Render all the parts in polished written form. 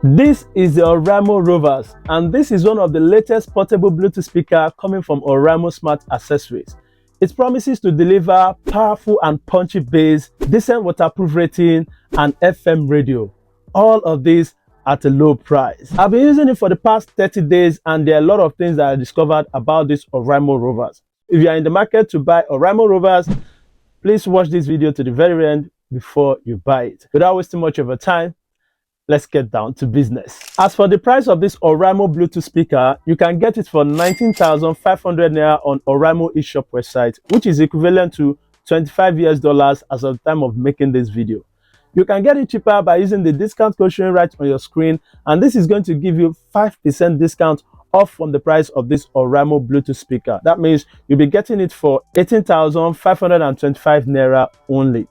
This is the Oraimo Rovers, and this is one of the latest portable Bluetooth speaker coming from Oraimo Smart Accessories. It promises to deliver powerful and punchy bass, decent waterproof rating, and FM radio. All of this at a low price. I've been using it for the past 30 days, and there are a lot of things that I discovered about this Oraimo Rovers. If you are in the market to buy Oraimo Rovers, please watch this video to the very end before you buy it. Without wasting much of your time, let's get down to business. As for the price of this Oraimo Bluetooth speaker, you can get it for 19,500 Naira on Oraimo eShop website, which is equivalent to $25 as of the time of making this video. You can get it cheaper by using the discount code showing right on your screen, and this is going to give you 5% discount off from the price of this Oraimo Bluetooth speaker. That means you'll be getting it for 18,525 Naira only.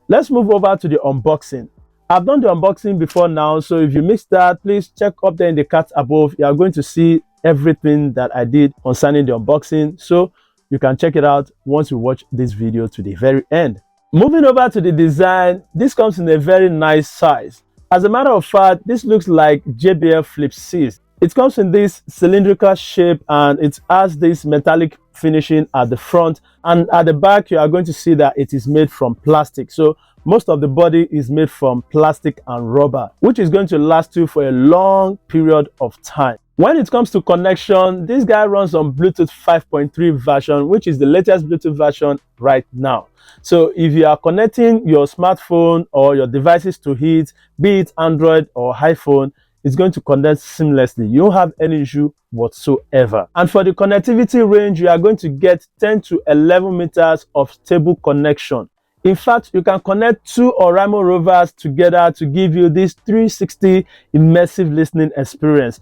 Let's move over to the unboxing. I've done the unboxing before now, so if you missed that, please check up there in the card above. You are going to see everything that I did concerning the unboxing, so you can check it out once you watch this video to the very end. Moving over to the design, this comes in a very nice size. As a matter of fact, this looks like JBL Flip 6. It comes in this cylindrical shape and it has this metallic finishing at the front, and at the back you are going to see that it is made from plastic. So most of the body is made from plastic and rubber, which is going to last you for a long period of time. When it comes to connection, this guy runs on Bluetooth 5.3 version, which is the latest Bluetooth version right now. So if you are connecting your smartphone or your devices to it, be it Android or iPhone, it's going to connect seamlessly. You won't have any issue whatsoever. And for the connectivity range, you are going to get 10 to 11 meters of stable connection. In fact, you can connect two Oraimo Rovers together to give you this 360 immersive listening experience.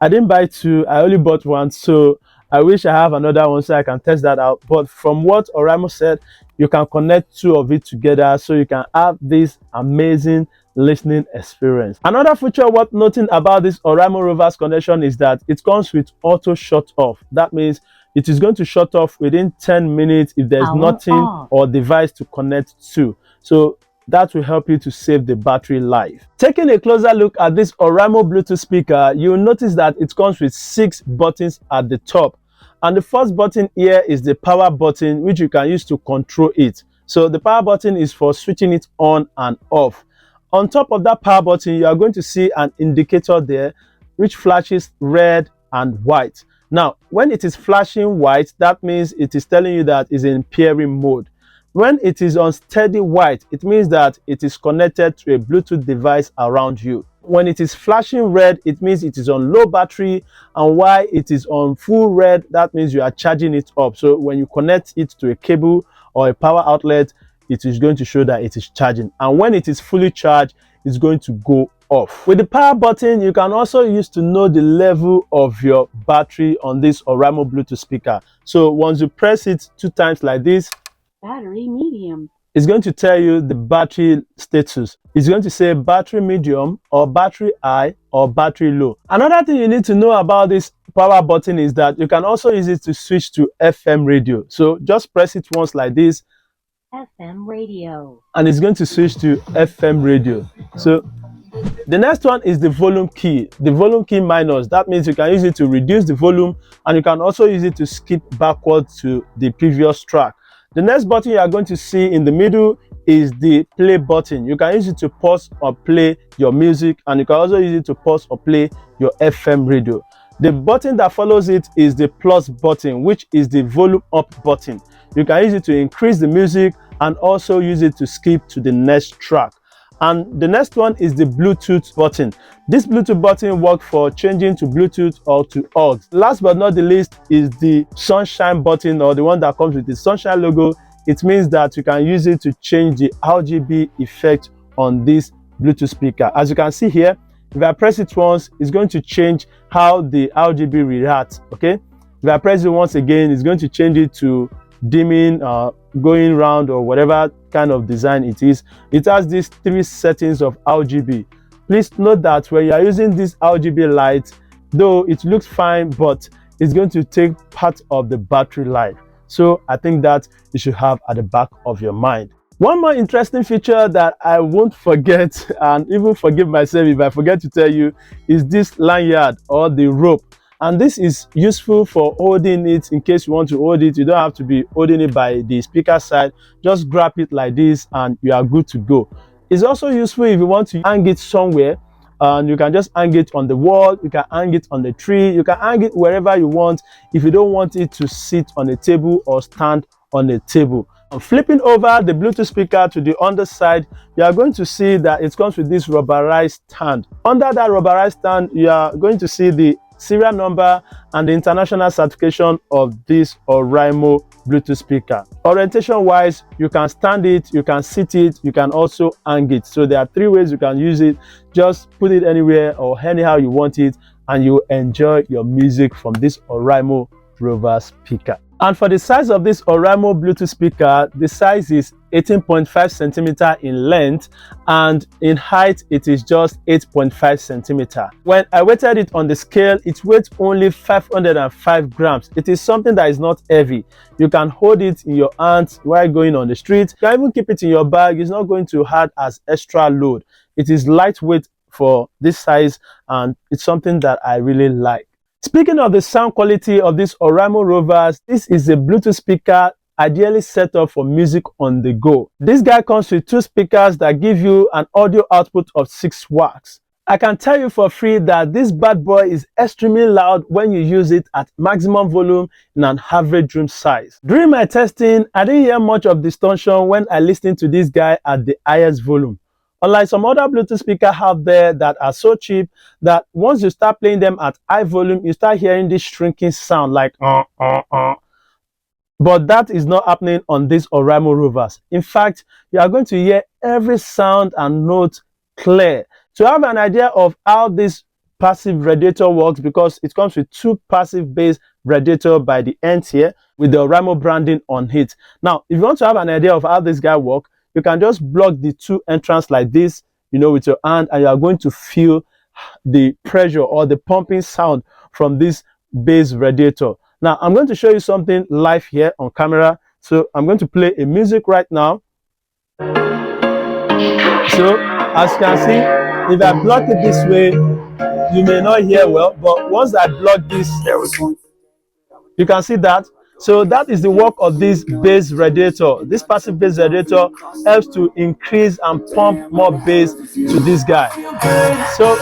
I didn't buy two, I only bought one, so I wish I have another one so I can test that out. But from what Oraimo said, you can connect two of it together so you can have this amazing listening experience. Another feature worth noting about this Oraimo Rovers connection is that it comes with auto shut off. That means it is going to shut off within 10 minutes if there's nothing or device to connect to. So that will help you to save the battery life. Taking a closer look at this Oraimo Bluetooth speaker, you'll notice that it comes with 6 buttons at the top. And the first button here is the power button, which you can use to control it. So the power button is for switching it on and off. On top of that power button, you are going to see an indicator there, which flashes red and white. Now, when it is flashing white, that means it is telling you that it's in pairing mode. When it is on steady white, it means that it is connected to a Bluetooth device around you. When it is flashing red, it means it is on low battery, and while it is on full red, that means you are charging it up. So when you connect it to a cable or a power outlet, it is going to show that it is charging. And when it is fully charged, it's going to go off. With the power button, you can also use to know the level of your battery on this Oraimo Bluetooth speaker. So once you press it 2 times like this, battery medium, it's going to tell you the battery status. It's going to say battery medium or battery high or battery low. Another thing you need to know about this power button is that you can also use it to switch to FM radio. So just press it once like this, FM radio, and it's going to switch to FM radio. So the next one is the volume key minus. That means you can use it to reduce the volume, and you can also use it to skip backwards to the previous track. The next button you are going to see in the middle is the play button. You can use it to pause or play your music, and you can also use it to pause or play your FM radio. The button that follows it is the plus button, which is the volume up button. You can use it to increase the music and also use it to skip to the next track. And the next one is the Bluetooth button. This Bluetooth button works for changing to Bluetooth or to aux. Last but not the least is the sunshine button, or the one that comes with the sunshine logo. It means that you can use it to change the RGB effect on this Bluetooth speaker. As you can see here, if I press it once, it's going to change how the RGB reacts. Okay, if I press it once again, it's going to change it to dimming, going round, or whatever kind of design it is. It has these 3 settings of RGB. Please note that when you are using this RGB light, though it looks fine, but it's going to take part of the battery life. So I think that you should have at the back of your mind. One more interesting feature that I won't forget and even forgive myself if I forget to tell you is this lanyard or the rope. And this is useful for holding it in case you want to hold it. You don't have to be holding it by the speaker side. Just grab it like this and you are good to go. It's also useful if you want to hang it somewhere, and you can just hang it on the wall, you can hang it on the tree, you can hang it wherever you want if you don't want it to sit on a table or stand on a table. Flipping over the Bluetooth speaker to the underside, you are going to see that it comes with this rubberized stand. Under that rubberized stand, you are going to see the serial number and the international certification of this Oraimo Bluetooth speaker. Orientation wise, you can stand it, you can sit it, you can also hang it. So there are three ways you can use it. Just put it anywhere or anyhow you want it, and you enjoy your music from this Oraimo Rover speaker. And for the size of this Oraimo Bluetooth speaker, the size is 18.5 centimeter in length, and in height it is just 8.5 centimeter. When I weighted it on the scale, it weighs only 505 grams. It is something that is not heavy. You can hold it in your hands while going on the street. You can even keep it in your bag. It's not going to add as extra load. It is lightweight for this size, and it's something that I really like. Speaking of the sound quality of this Oraimo Rovers, this is a Bluetooth speaker ideally set up for music on the go. This guy comes with two speakers that give you an audio output of 6 watts. I can tell you for free that this bad boy is extremely loud when you use it at maximum volume in an average room size. During my testing, I didn't hear much of distortion when I listened to this guy at the highest volume. Unlike some other Bluetooth speakers out there that are so cheap that once you start playing them at high volume, you start hearing this shrinking sound like But that is not happening on these Oraimo Rovers. In fact, you are going to hear every sound and note clear. To have an idea of how this passive radiator works, because it comes with 2 passive bass radiator by the end here with the Oraimo branding on it. Now, if you want to have an idea of how this guy works, you can just block the 2 entrances like this, with your hand, and you are going to feel the pressure or the pumping sound from this bass radiator. Now, I'm going to show you something live here on camera. So I'm going to play a music right now. So as you can see, if I block it this way, you may not hear well, but once I block this, you can see that. So that is the work of this bass radiator. This passive bass radiator helps to increase and pump more bass to this guy. So,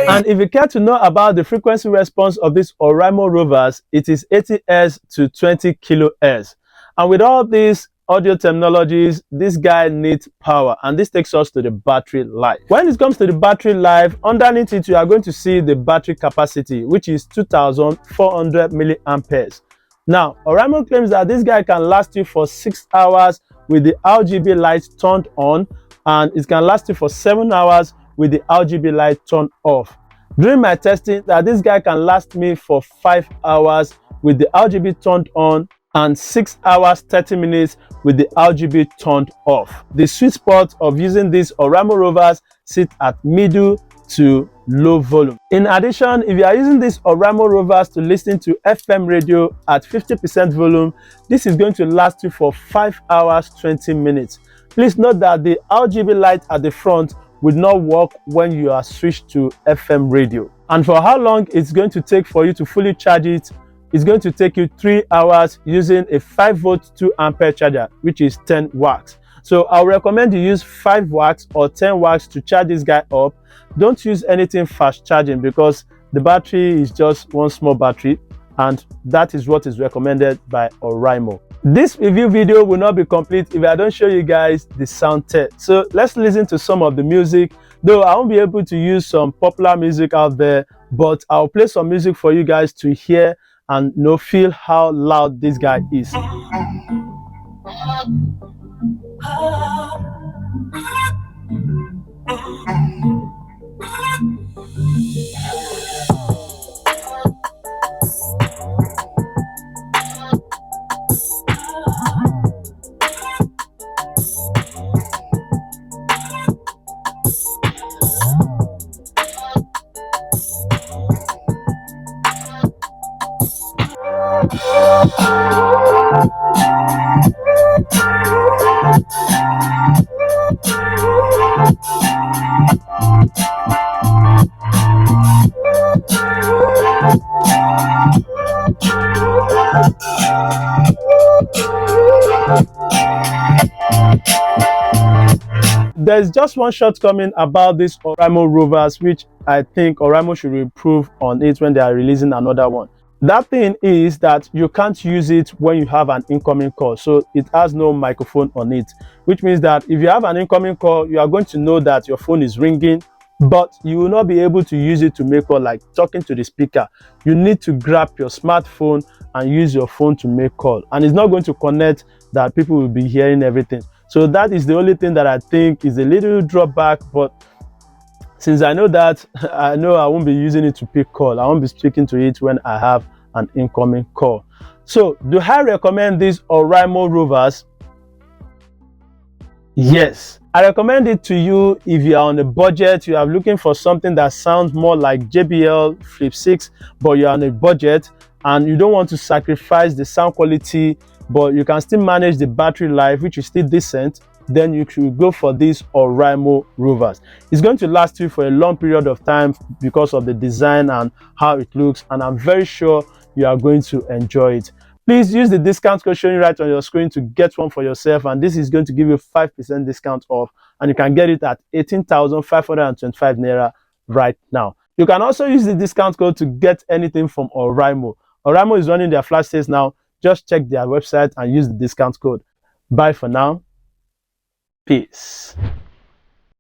and if you care to know about the frequency response of this Oraimo Rovers, it is 80 Hz to 20 kHz. And with all these audio technologies, this guy needs power, and this takes us to the battery life. When it comes to the battery life, underneath it you are going to see the battery capacity, which is 2400 milliamperes. Now, Oraimo claims that this guy can last you for 6 hours with the RGB light turned on, and it can last you for 7 hours with the RGB light turned off. During my testing, that this guy can last me for 5 hours with the RGB turned on and 6 hours 30 minutes with the RGB turned off. The sweet spot of using these Oraimo Rovers sit at middle to low volume. In addition, if you are using these Oraimo Rovers to listen to FM radio at 50% volume, this is going to last you for 5 hours 20 minutes. Please note that the RGB light at the front will not work when you are switched to FM radio. And for how long it's going to take for you to fully charge it, it's going to take you 3 hours using a 5-volt 2-ampere charger, which is 10 watts. So I'll recommend you use 5 watts or 10 watts to charge this guy up. Don't use anything fast charging because the battery is just one small battery, and that is what is recommended by Oraimo. This review video will not be complete if I don't show you guys the sound test. So let's listen to some of the music. Though I won't be able to use some popular music out there, but I'll play some music for you guys to hear and feel how loud this guy is. there's just one shortcoming about these Oraimo Rovers, which I think Oraimo should improve on it when they are releasing another one. That thing is that you can't use it when you have an incoming call, so it has no microphone on it, which means that if you have an incoming call, you are going to know that your phone is ringing, but you will not be able to use it to make call like talking to the speaker. You need to grab your smartphone and use your phone to make call, and it's not going to connect that people will be hearing everything. So that is the only thing that I think is a little drawback, but since I know that, I know I won't be using it to pick call. I won't be speaking to it when I have an incoming call. So do I recommend these Oraimo Rovers? Yes, I recommend it to you if you are on a budget, you are looking for something that sounds more like JBL Flip 6, but you're on a budget and you don't want to sacrifice the sound quality, but you can still manage the battery life, which is still decent. Then you should go for these Oraimo Rovers. It's going to last you for a long period of time because of the design and how it looks, and I'm very sure you are going to enjoy it. Please use the discount code showing right on your screen to get one for yourself, and this is going to give you 5% discount off, and you can get it at 18,525 naira right now. You can also use the discount code to get anything from Oraimo. Oraimo is running their flash sales now. Just check their website and use the discount code. Bye for now. Peace.